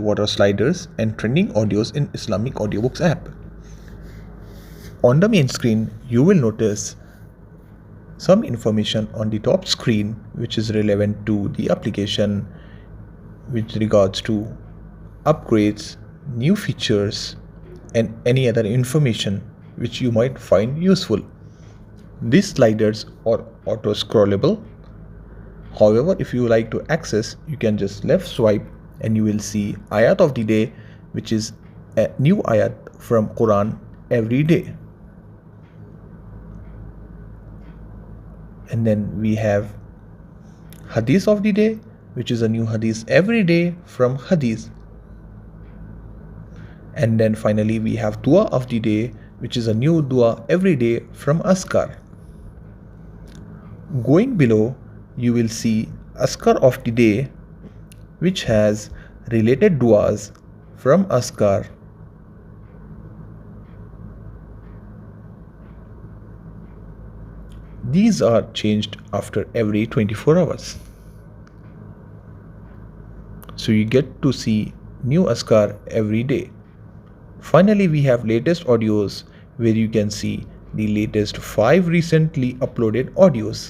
what are sliders and trending audios in Islamic Audiobooks app. On the main screen, you will notice some information on the top screen which is relevant to the application with regards to upgrades, new features, and any other information which you might find useful. These sliders are auto-scrollable. However, if you like to access, you can just left swipe and you will see ayat of the day, which is a new ayat from Quran every day. And then we have hadith of the day, which is a new hadith every day from hadith. And then finally we have dua of the day, which is a new dua every day from Askar. Going below, you will see Askar of the day, which has related duas from Askar. These are changed after every 24 hours. So you get to see new Askar every day. Finally, we have latest audios where you can see the latest 5 recently uploaded audios.